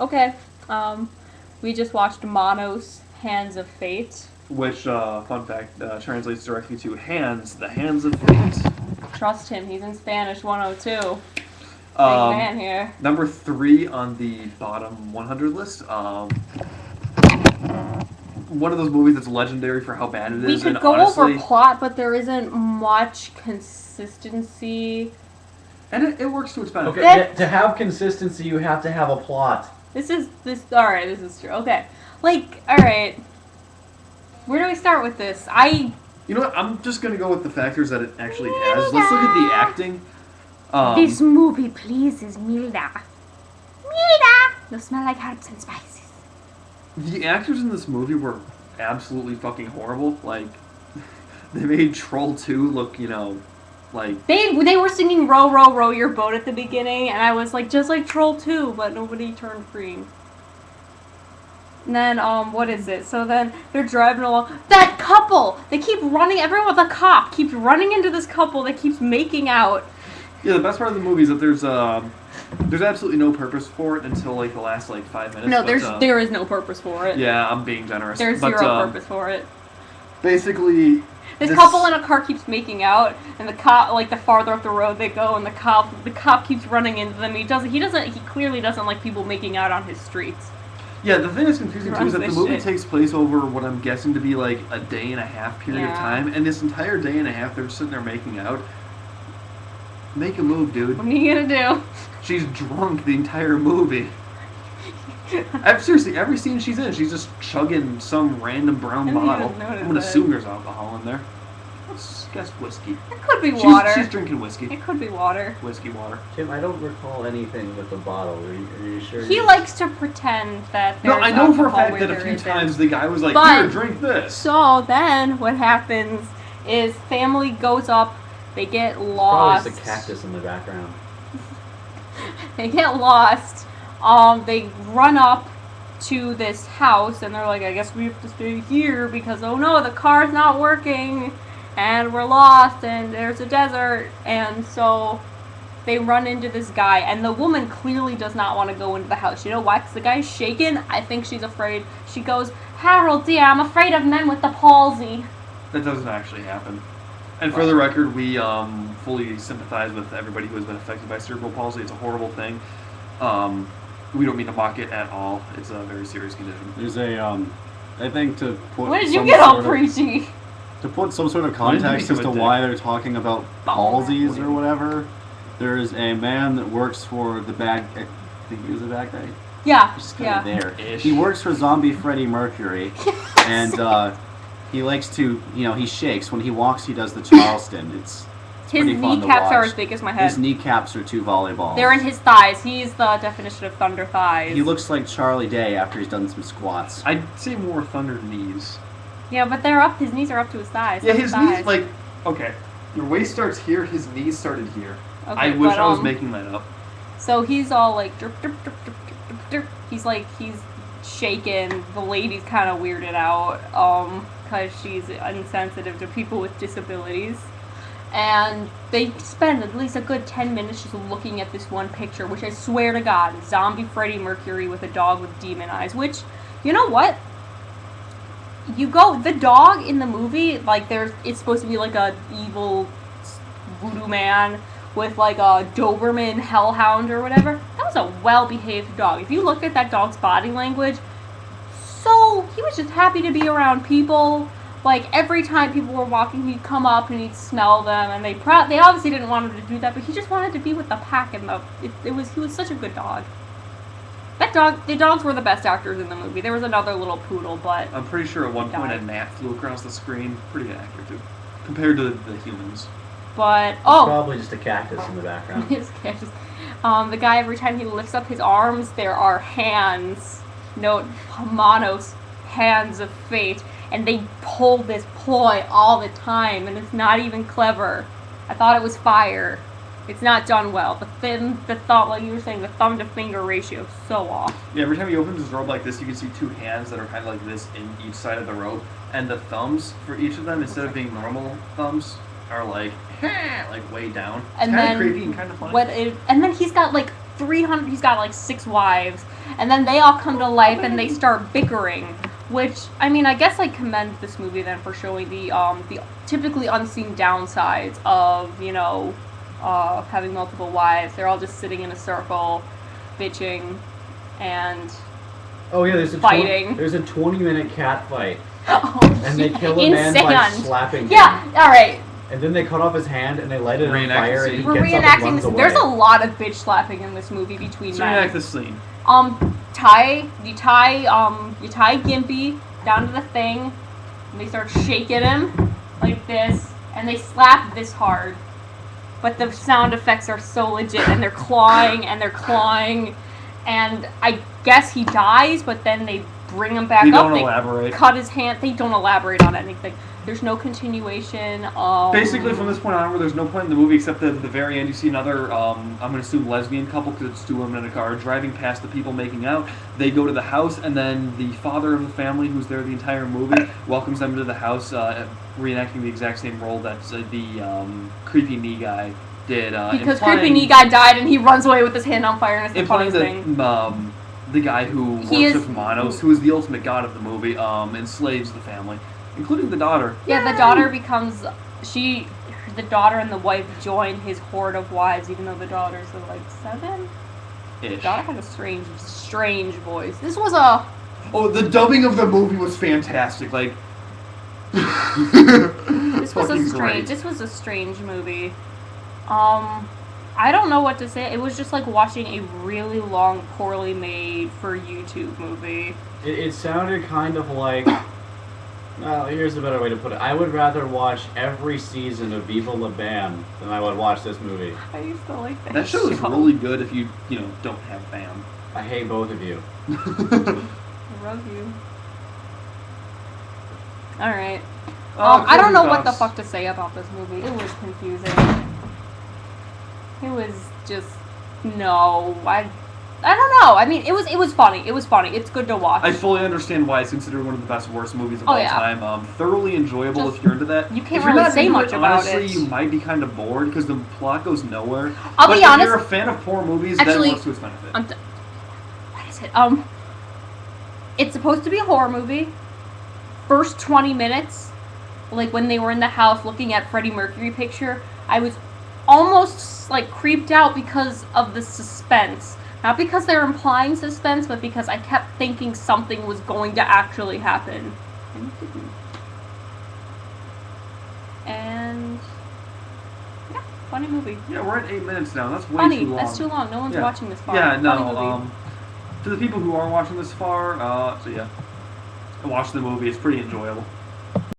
Okay. We just watched Manos, Hands of Fate. Which, fun fact, translates directly to hands, the hands of fate. Trust him, he's in Spanish 102. Big Um, man here. Number 3 on the bottom 100 list. One of those movies that's legendary for how bad it We is. could And go honestly, over plot, but there isn't much consistency. and it works to its benefit. Okay, to have consistency, you have to have a plot. Alright, this is true. Okay. Like, alright. Where do we start with this? You know what? I'm just gonna go with the factors that it actually has. Let's look at the acting. This movie pleases Milda. Milda! They'll smell like herbs and spices. The actors in this movie were absolutely fucking horrible. Like, they made Troll 2 look, like... They were singing Row, Row, Row Your Boat at the beginning, and I was like, just like Troll 2, but nobody turned green. And then, what is it? So then, they're driving along. That couple! They keep running, everyone, the cop keeps running into this couple that keeps making out. Yeah, the best part of the movie is that there's absolutely no purpose for it until, like, the last, 5 minutes. No, there is no purpose for it. Yeah, I'm being generous. There's zero purpose for it. Basically... This couple in a car keeps making out, and the cop, the farther up the road they go, and the cop keeps running into them. He clearly doesn't like people making out on his streets. Yeah, the thing that's confusing too is that the movie takes place over what I'm guessing to be like a day and a half period of time, and this entire day and a half they're sitting there making out. Make a move, dude. What are you gonna do? She's drunk the entire movie. Seriously, every scene she's in, she's just chugging some random brown bottle. I'm gonna assume there's alcohol in there. Let's guess whiskey. It could be water. She's drinking whiskey. It could be water. Whiskey water. Tim, I don't recall anything with the bottle. Are you sure? He likes to pretend that there's No, I know for a alcohol fact where that a there few isn't. times the guy was like, But- here, drink this. So then, what happens is family goes up, they get lost. Probably just a cactus in the background. They get lost. They run up to this house, and they're like, I guess we have to stay here because, oh no, the car's not working, and we're lost, and there's a desert, and so they run into this guy, and the woman clearly does not want to go into the house. You know why? Because the guy's shaking. I think she's afraid. She goes, Harold, dear, I'm afraid of men with the palsy. That doesn't actually happen. And for the record, we fully sympathize with everybody who has been affected by cerebral palsy. It's a horrible thing. We don't mean to mock it at all. It's a very serious condition. There's I think to put When did you some get all sort of- preachy? To put some sort of When did you context as become to a why dick? they're talking about palsies or whatever, there's a man that works for the bad... I think he was a bad guy. Yeah, Just yeah. kind of there. Ish. He works for Zombie Freddie Mercury, and he likes to, he shakes. When he walks, he does the Charleston. It's His pretty fun to kneecaps are watch. as big as my head. His kneecaps are 2 volleyballs. They're in his thighs. He's the definition of thunder thighs. He looks like Charlie Day after he's done some squats. I'd say more thunder knees. Yeah, but they're up. His knees are up to his thighs. Yeah, his thighs. knees, okay, your waist starts here, his knees started here. Okay, I wish but, I was making that up. So he's all like, drip, drip, drip, drip, drip, drip. He's shaken. The lady's kind of weirded out, because she's insensitive to people with disabilities. And they spend at least a good 10 minutes just looking at this one picture, which I swear to God is Zombie Freddie Mercury with a dog with demon eyes, which, you know what? The dog in the movie, it's supposed to be like a evil voodoo man with like a Doberman hellhound or whatever. That was a well-behaved dog. If you look at that dog's body language, so he was just happy to be around people. Like, every time people were walking, he'd come up and he'd smell them, and they obviously didn't want him to do that, but he just wanted to be with the pack, and he was such a good dog. The dogs were the best actors in the movie. There was another little poodle, but... I'm pretty sure at one point a gnat flew across the screen. Pretty good actor, too. Compared to the humans. But, Probably just a cactus in the background. The guy, every time he lifts up his arms, there are hands. Note, Manos, hands of fate. And they pull this ploy all the time, and it's not even clever. I thought it was fire. It's not done well. Like you were saying, the thumb to finger ratio is so off. Yeah, every time he opens his robe like this, you can see 2 hands that are kind of like this in each side of the robe. And the thumbs for each of them, instead of being normal thumbs, are like way down. It's And kind then of creepy and kind of funny. and then he's got 300. He's got like 6 wives, and then they all come to life and they start bickering. Which, I mean, I guess I commend this movie then for showing the typically unseen downsides of, you know, having multiple wives. They're all just sitting in a circle, bitching, and Oh yeah, there's a fighting. there's a 20-minute cat fight, oh, and they kill a man by insane. slapping him. Yeah, all right. And then they cut off his hand and they light it on Reenact fire, the and he We're gets up and reenacting runs this. away. There's a lot of bitch slapping in this movie between So men. reenact this scene. You tie Gimpy down to the thing, and they start shaking him like this, and they slap this hard. But the sound effects are so legit, and they're clawing, and I guess he dies, but then they bring him back They up. don't elaborate. Cut his hand. They don't elaborate on anything. There's no continuation. Basically, from this point onward, there's no point in the movie except that at the very end you see another, I'm going to assume lesbian couple, because it's 2 women in a car, driving past the people making out. They go to the house, and then the father of the family, who's there the entire movie, welcomes them to the house, reenacting the exact same role that the creepy knee guy did. Because creepy knee guy died, and he runs away with his hand on fire, and it's the implying funniest thing. that the guy who worships Manos, who is the ultimate god of the movie, enslaves the family, including the daughter. Yeah, the daughter becomes the daughter and the wife join his horde of wives, even though the daughter's like 7. The Ish. daughter had a strange voice. This was a Oh, the dubbing of the movie was fantastic. Like, this was fucking great. a strange movie. I don't know what to say. It was just like watching a really long, poorly made for YouTube movie. It sounded kind of like... Well, here's a better way to put it. I would rather watch every season of Viva La Bam than I would watch this movie. I used to like that. That show is really good if you don't have BAM. I hate both of you. I love you. Alright. Oh, I don't know what the thoughts. fuck to say about this movie. It was confusing. It was just I don't know. I mean, it was funny. It was funny. It's good to watch. I fully understand why it's considered one of the best worst movies of Oh, all yeah. time. Thoroughly enjoyable Just- if you're into that. you can't if you're really not say into much about honestly, it. you might be kind of bored because the plot goes nowhere. I'll but be if honest- you're a fan of horror movies, Actually, then works to its benefit. What is it? It's supposed to be a horror movie. First 20 minutes, like when they were in the house looking at Freddie Mercury picture, I was almost like creeped out because of the suspense. Not because they're implying suspense, but because I kept thinking something was going to actually happen. And it didn't. And yeah, funny movie. Yeah, we're at 8 minutes now. That's way Funny. too long. That's too long. No one's Yeah. watching this far. Yeah, Funny no. movie. To the people who are watching this far, so yeah, watch the movie. It's pretty enjoyable.